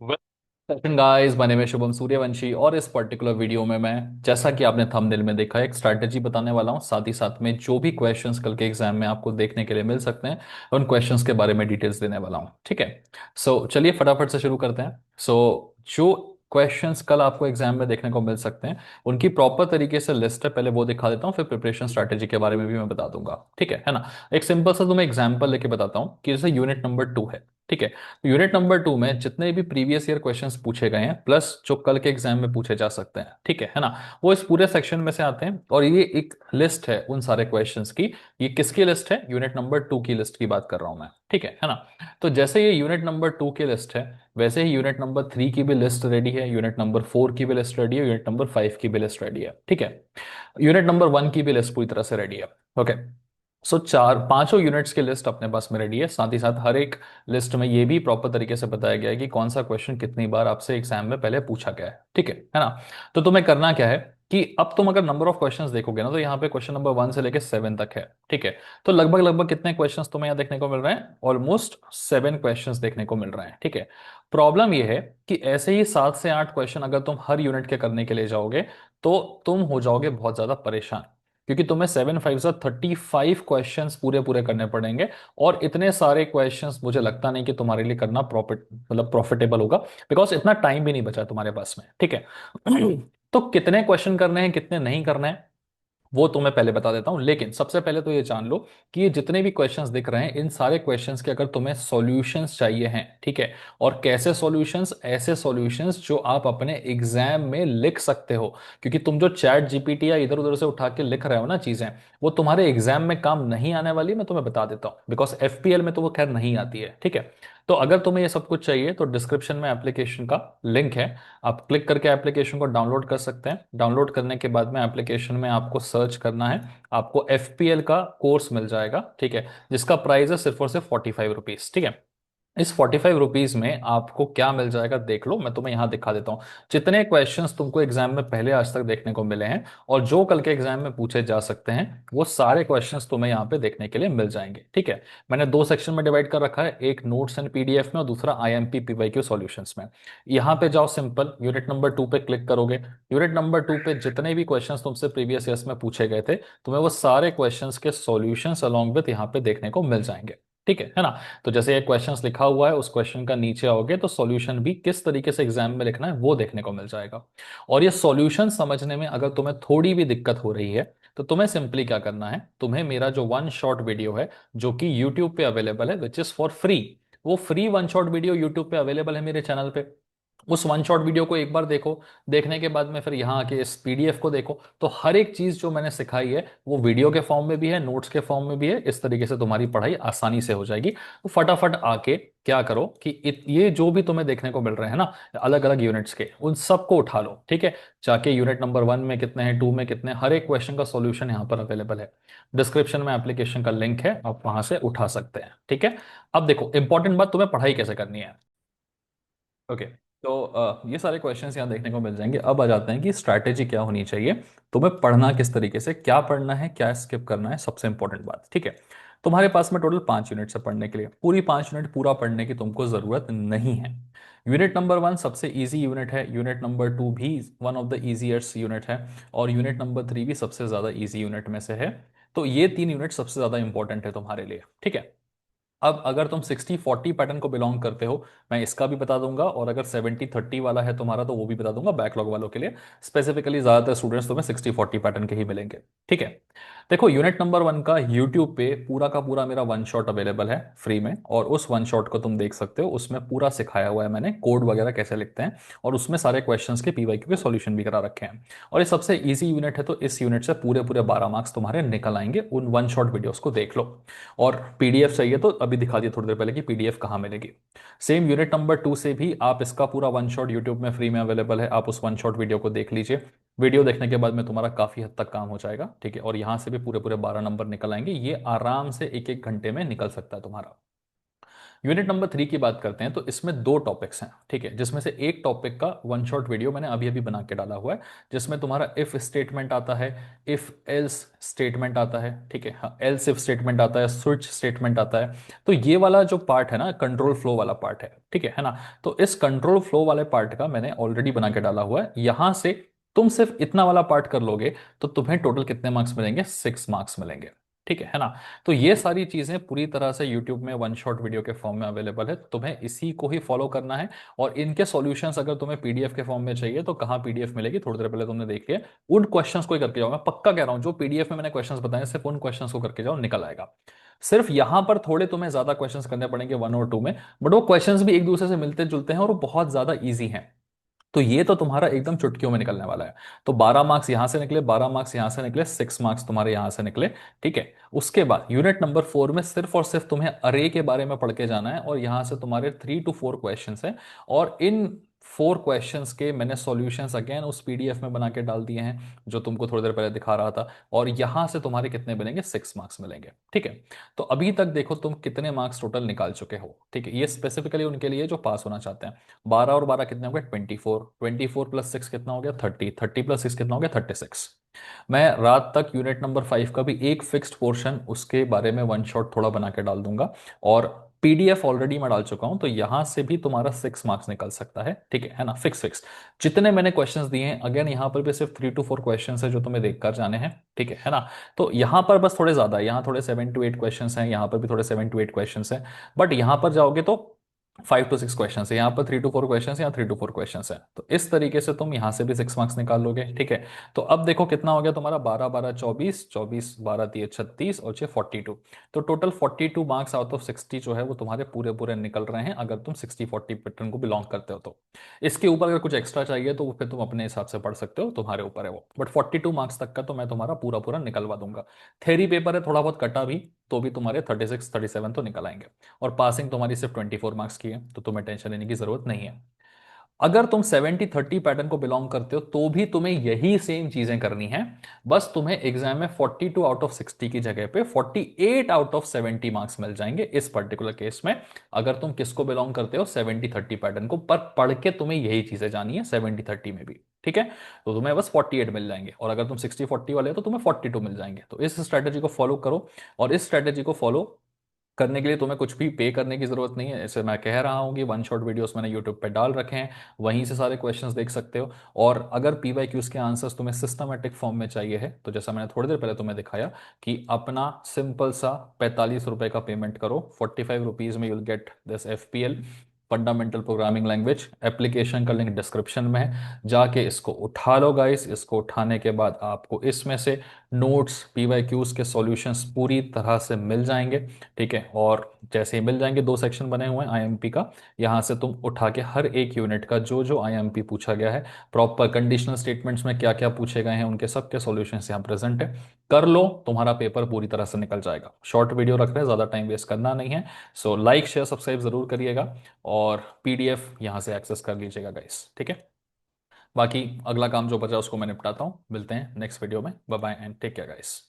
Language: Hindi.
सेशन गाइस, माय नेम है शुभम सूर्यवंशी और इस पर्टिकुलर वीडियो में मैं, जैसा कि आपने थंबनेल में देखा, एक स्ट्रैटेजी बताने वाला हूं। साथ ही साथ में जो भी क्वेश्चंस कल के एग्जाम में आपको देखने के लिए मिल सकते हैं, उन क्वेश्चंस के बारे में डिटेल्स देने वाला हूं। ठीक है। चलिए फटाफट से शुरू करते हैं। जो क्वेश्चंस कल आपको एग्जाम में देखने को मिल सकते हैं, उनकी प्रॉपर तरीके से लिस्ट है, पहले वो दिखा देता हूँ, फिर प्रिपरेशन स्ट्रैटेजी के बारे में भी मैं बता दूंगा। ठीक है ना। एक सिंपल सा तुम्हें एग्जाम्पल लेके बताता हूँ कि जैसे यूनिट नंबर 2 है। ठीक है। यूनिट नंबर 2 में जितने भी प्रीवियस ईयर क्वेश्चंस पूछे गए हैं प्लस जो कल के एग्जाम में पूछे जा सकते हैं, ठीक है ना, वो इस पूरे सेक्शन में से आते हैं। और ये एक लिस्ट है उन सारे क्वेश्चंस की। ये किसकी लिस्ट है? यूनिट नंबर 2 की लिस्ट की बात कर रहा हूं मैं। ठीक है ना। तो जैसे ये यूनिट नंबर 2 की लिस्ट है, वैसे ही यूनिट नंबर 3 की भी लिस्ट रेडी है, यूनिट नंबर 4 की भी लिस्ट रेडी है, यूनिट नंबर 5 की भी लिस्ट रेडी है। ठीक है। यूनिट नंबर 1 की भी लिस्ट पूरी तरह से रेडी है। ओके। चार पांचों यूनिट्स की लिस्ट अपने पास में रेडी है। साथ ही साथ हर एक लिस्ट में ये भी प्रॉपर तरीके से बताया गया है कि कौन सा क्वेश्चन कितनी बार आपसे एग्जाम में पहले पूछा गया है। ठीक है ना। तो तुम्हें करना क्या है कि अब तुम अगर नंबर ऑफ क्वेश्चंस देखोगे ना, तो यहाँ पे क्वेश्चन नंबर 1 से लेकर 7 तक है। ठीक है। तो लगभग लगभग कितने क्वेश्चंस तुम्हें यहाँ देखने को मिल रहे हैं? ऑलमोस्ट 7 क्वेश्चंस देखने को मिल रहे हैं। ठीक है। प्रॉब्लम यह है कि ऐसे ही 7 से 8 क्वेश्चन अगर तुम हर यूनिट के करने के लिए जाओगे, तो तुम हो जाओगे बहुत ज्यादा परेशान, क्योंकि तुम्हें 7 5 35 क्वेश्चन पूरे पूरे करने पड़ेंगे। और इतने सारे क्वेश्चंस मुझे लगता नहीं कि तुम्हारे लिए करना प्रॉफिटेबल होगा, बिकॉज इतना टाइम भी नहीं बचा तुम्हारे पास में। ठीक है। तो कितने क्वेश्चन करने हैं, कितने नहीं करने हैं, वो तो मैं पहले बता देता हूं। लेकिन सबसे पहले तो ये जान लो कि ये जितने भी क्वेश्चंस दिख रहे हैं, इन सारे क्वेश्चंस के अगर तुम्हें सॉल्यूशंस चाहिए हैं, ठीक है, और कैसे सॉल्यूशंस? ऐसे सॉल्यूशंस जो आप अपने एग्जाम में लिख सकते हो। क्योंकि तुम जो चैट जीपीटी या इधर उधर से उठा के लिख रहे हो ना चीजें, वो तुम्हारे एग्जाम में काम नहीं आने वाली, मैं तुम्हें बता देता हूँ, बिकॉज एफपीएल में तो वो खैर नहीं आती है। ठीक है। तो अगर तुम्हें ये सब कुछ चाहिए तो डिस्क्रिप्शन में एप्लीकेशन का लिंक है, आप क्लिक करके एप्लीकेशन को डाउनलोड कर सकते हैं। डाउनलोड करने के बाद में एप्लीकेशन में आपको सर्च करना है, आपको एफपीएल का कोर्स मिल जाएगा। ठीक है। जिसका प्राइस है सिर्फ और सिर्फ 45 रुपीज। ठीक है। इस 45 रुपीज में आपको क्या मिल जाएगा देख लो, मैं तुम्हें यहां दिखा देता हूं। जितने क्वेश्चंस तुमको एग्जाम में पहले आज तक देखने को मिले हैं और जो कल के एग्जाम में पूछे जा सकते हैं, वो सारे क्वेश्चंस तुम्हें यहाँ पे देखने के लिए मिल जाएंगे। ठीक है। मैंने दो सेक्शन में डिवाइड कर रखा है, एक नोट्स एंड पीडीएफ में और दूसरा आईएमपी पीवाईक्यू सॉल्यूशंस में। यहाँ पे जाओ, सिंपल यूनिट नंबर 2 पे क्लिक करोगे। यूनिट नंबर 2 पे जितने भी क्वेश्चंस तुमसे प्रीवियस ईयर्स में पूछे गए थे, तुम्हें वो सारे क्वेश्चंस के सॉल्यूशंस अलॉन्ग विथ यहाँ पे देखने को मिल जाएंगे। ठीक है ना। तो जैसे एक क्वेश्चंस लिखा हुआ है, उस क्वेश्चन का नीचे आओगे तो सॉल्यूशन भी किस तरीके से एग्जाम में लिखना है वो देखने को मिल जाएगा। और ये सॉल्यूशन समझने में अगर तुम्हें थोड़ी भी दिक्कत हो रही है, तो तुम्हें सिंपली क्या करना है, तुम्हें मेरा जो वन शॉट वीडियो है, जो कि यूट्यूब पे अवेलेबल है, विच इज फॉर फ्री, वो free one shot video YouTube पे अवेलेबल है मेरे चैनल पे। उस वन शॉट वीडियो को एक बार देखो। देखने के बाद में फिर यहाँ आके इस पीडीएफ को देखो, तो हर एक चीज जो मैंने सिखाई है वो वीडियो के फॉर्म में भी है, नोट्स के फॉर्म में भी है। इस तरीके से तुम्हारी पढ़ाई आसानी से हो जाएगी। तो फटाफट आके क्या करो कि ये जो भी तुम्हें देखने को मिल रहे हैं ना, अलग अलग यूनिट्स के, उन सबको उठा लो। ठीक है। जाके यूनिट नंबर 1 में कितने हैं, 2 में कितने हैं, हर एक क्वेश्चन का सॉल्यूशन यहाँ पर अवेलेबल है। डिस्क्रिप्शन में एप्लीकेशन का लिंक है, आप वहां से उठा सकते हैं। ठीक है। अब देखो, इंपॉर्टेंट बात, तुम्हें पढ़ाई कैसे करनी है। ओके। तो ये सारे क्वेश्चंस यहाँ देखने को मिल जाएंगे। अब आ जाते हैं कि स्ट्रैटेजी क्या होनी चाहिए, तुम्हें पढ़ना किस तरीके से, क्या पढ़ना है, क्या स्किप करना है, सबसे इंपॉर्टेंट बात। ठीक है। तुम्हारे पास में टोटल 5 यूनिट्स है पढ़ने के लिए। पूरी 5 यूनिट पूरा पढ़ने की तुमको जरूरत नहीं है। यूनिट नंबर 1 सबसे इजी यूनिट है, यूनिट नंबर 2 भी one of the easiest unit है, और यूनिट नंबर 3 भी सबसे ज्यादा इजी यूनिट में से है। तो ये 3 यूनिट सबसे ज्यादा इंपॉर्टेंट है तुम्हारे लिए। ठीक है। अब अगर तुम 60 40 पैटर्न को बिलोंग करते हो, मैं इसका भी बता दूंगा, और अगर 70 30 वाला है तुम्हारा तो वो भी बता दूंगा बैकलॉग वालों के लिए। स्पेसिफिकली ज्यादातर स्टूडेंट्स तुम्हें 60 40 पैटर्न के ही मिलेंगे। ठीक है। देखो, यूनिट नंबर 1 का यूट्यूब पे पूरा का पूरा मेरा वन शॉट अवेलेबल है फ्री में, और उस वन शॉट को तुम देख सकते हो। उसमें पूरा सिखाया हुआ है मैंने, कोड वगैरह कैसे लिखते हैं, और उसमें सारे क्वेश्चंस के पीवाईक्यू के सॉल्यूशन भी करा रखे हैं। और ये सबसे इजी यूनिट है, तो इस यूनिट से पूरे पूरे 12 मार्क्स तुम्हारे निकल आएंगे। उन वन शॉट वीडियोस को देख लो। और पीडीएफ चाहिए तो अभी दिखा दिया थोड़ी देर पहले कि पीडीएफ कहाँ मिलेगी। सेम यूनिट नंबर 2 से भी आप इसका पूरा वन शॉट यूट्यूब में फ्री में अवेलेबल है, आप उस वन शॉट वीडियो को देख लीजिए। वीडियो देखने के बाद में तुम्हारा काफी हद तक काम हो जाएगा। ठीक है। और यहाँ से भी पूरे पूरे 12 नंबर निकल आएंगे। ये आराम से एक एक घंटे में निकल सकता है तुम्हारा। यूनिट नंबर 3 की बात करते हैं तो इसमें दो टॉपिक्स हैं, ठीक है, जिसमें से एक टॉपिक का वन शॉट वीडियो मैंने अभी अभी बना के डाला हुआ है, जिसमें तुम्हारा इफ स्टेटमेंट आता है, इफ एल्स स्टेटमेंट आता है, ठीक है, हाँ, एल्स इफ स्टेटमेंट आता है, स्विच स्टेटमेंट आता है। तो ये वाला जो पार्ट है ना, कंट्रोल फ्लो वाला पार्ट है ना। तो इस कंट्रोल फ्लो वाले पार्ट का मैंने ऑलरेडी बना के डाला हुआ है। यहां से तुम सिर्फ इतना वाला पार्ट कर लोगे तो तुम्हें टोटल कितने मार्क्स मिलेंगे? 6 मार्क्स मिलेंगे, ठीक है ना। तो ये सारी चीजें पूरी तरह से YouTube में वन शॉट वीडियो के फॉर्म में अवेलेबल है, तुम्हें इसी को ही फॉलो करना है। और इनके सॉल्यूशंस अगर तुम्हें पीडीएफ के फॉर्म में चाहिए तो कहाँ पीडीएफ मिलेगी, थोड़ी देर पहले तुमने देख लिया। उन क्वेश्चंस को ही करके जाओ, मैं पक्का कह रहा हूं, जो पीडीएफ में मैंने क्वेश्चंस बताए सिर्फ उन क्वेश्चंस को करके जाओ, निकल आएगा। सिर्फ यहां पर थोड़े तुम्हें ज्यादा क्वेश्चंस करने पड़ेंगे 1 और 2 में, बट वो क्वेश्चंस भी एक दूसरे से मिलते जुलते हैं और वो बहुत ज्यादा ईजी हैं। तो ये तो तुम्हारा एकदम चुटकियों में निकलने वाला है। तो 12 मार्क्स यहां से निकले, 12 मार्क्स यहां से निकले, 6 मार्क्स तुम्हारे यहां से निकले, ठीक है। उसके बाद यूनिट नंबर 4 में सिर्फ और सिर्फ तुम्हें अरे के बारे में पढ़ के जाना है, और यहां से तुम्हारे 3 to 4 क्वेश्चन है। और इन 4 क्वेश्चंस के मैंने सॉल्यूशंस अगेन उस पीडीएफ में बना के डाल दिए हैं, जो तुमको थोड़ी देर पहले दिखा रहा था। और यहां से तुम्हारे कितने मिलेंगे? 6 मार्क्स मिलेंगे, ठीक है। तो अभी तक देखो तुम कितने मार्क्स टोटल निकाल चुके हो, ठीक है। ये स्पेसिफिकली उनके लिए जो पास होना चाहते हैं। 12 और 12 कितने हो गए? 24। 24 + 6 कितना हो गया? 30। 30 + 6 कितना हो गया? 36। मैं रात तक यूनिट नंबर 5 का भी एक फिक्स्ड पोर्शन उसके बारे में वन शॉट थोड़ा बना के डाल दूंगा। और पीडीएफ ऑलरेडी मैं डाल चुका हूं, तो यहां से भी तुम्हारा 6 मार्क्स निकल सकता है, ठीक है ना। फिक्स फिक्स जितने मैंने क्वेश्चंस दिए हैं, अगेन यहां पर भी सिर्फ 3 to 4 क्वेश्चंस है जो तुम्हें देखकर जाने हैं, ठीक है ना। तो यहां पर बस थोड़े ज्यादा है, यहां थोड़े 7 to 8 क्वेश्चंस हैं, यहां पर भी थोड़े 7 to 8 क्वेश्चंस हैं। बट यहां पर जाओगे तो 5 to 6 क्वेश्चन है, यहाँ पर 3 to 4 क्वेश्चन है, यहाँ 3 to 4 क्वेश्चन है। तो इस तरीके से तुम यहाँ से भी 6 मार्क्स निकाल लोगे, ठीक है। तो अब देखो कितना हो गया तुम्हारा, 12 12 24, 24 12 3 36 और 6 42। तो टोटल 42 मार्क्स आउट ऑफ 60 जो है वो तुम्हारे पूरे पूरे निकल रहे हैं, अगर तुम 60-40 पैटर्न को बिलोंग करते हो तो। इसके ऊपर अगर कुछ एक्स्ट्रा चाहिए तो फिर तुम अपने हिसाब से पढ़ सकते हो, तुम्हारे ऊपर है वो। बट 42 मार्क्स तक का तो मैं तुम्हारा पूरा पूरा निकलवा दूंगा। थेरी पेपर है, थोड़ा बहुत कटा भी, तो भी तुम्हारे 36 37 तो निकल आएंगे। और पासिंग तुम्हारी सिर्फ 24 मार्क्स की है, तो तुम्हें टेंशन लेने की जरूरत नहीं है। अगर तुम 70-30 पैटर्न को बिलोंग करते हो तो भी तुम्हें यही सेम चीजें करनी है। बस तुम्हें एग्जाम में 42 आउट ऑफ 60 की जगह पे 48 आउट ऑफ 70 मार्क्स मिल जाएंगे इस पर्टिकुलर केस में। अगर तुम किसको बिलोंग करते हो? 70-30 पैटर्न को। पर पढ़ के तुम्हें यही चीजें जानी है 70-30 में भी, ठीक है। तो तुम्हें बस 48 मिल जाएंगे, और अगर तुम 60-40 वाले हो तो तुम्हें 42 मिल जाएंगे। तो इस स्ट्रैटेजी को फॉलो करो। और इस स्ट्रैटेजी को फॉलो करने के लिए तुम्हें कुछ भी पे करने की जरूरत नहीं है। जैसे मैं कह रहा हूँ कि वन शॉट वीडियोस मैंने यूट्यूब पे डाल रखे हैं, वहीं से सारे क्वेश्चंस देख सकते हो। और अगर पीवाईक्यूज के आंसर्स तुम्हें सिस्टमेटिक फॉर्म में चाहिए है, तो जैसा मैंने थोड़ी देर पहले तुम्हें दिखाया कि अपना सिंपल सा 45 रुपए का पेमेंट करो, 45 रुपीज में you'll get this FPL, fundamental programming language. Application का लिंक डिस्क्रिप्शन में है, जाके इसको उठा लो गाइस। इसको उठाने के बाद आपको इसमें से नोट्स, पीवाईक्यूज के सॉल्यूशंस पूरी तरह से मिल जाएंगे, ठीक है। और जैसे ही मिल जाएंगे, 2 सेक्शन बने हुए हैं आईएमपी का, यहाँ से तुम उठा के हर एक यूनिट का जो जो आईएमपी पूछा गया है, प्रॉपर कंडीशनल स्टेटमेंट्स में क्या क्या पूछे गए हैं, उनके सबके सॉल्यूशंस यहाँ प्रेजेंट है। कर लो, तुम्हारा पेपर पूरी तरह से निकल जाएगा। शॉर्ट वीडियो रख रहे हैं, ज़्यादा टाइम वेस्ट करना नहीं है। सो लाइक शेयर सब्सक्राइब जरूर करिएगा, और पीडीएफ यहाँ से एक्सेस कर लीजिएगा गाइस, ठीक है। बाकी अगला काम जो बचा उसको मैं निपटाता हूँ। मिलते हैं नेक्स्ट वीडियो में। Bye bye and take care guys.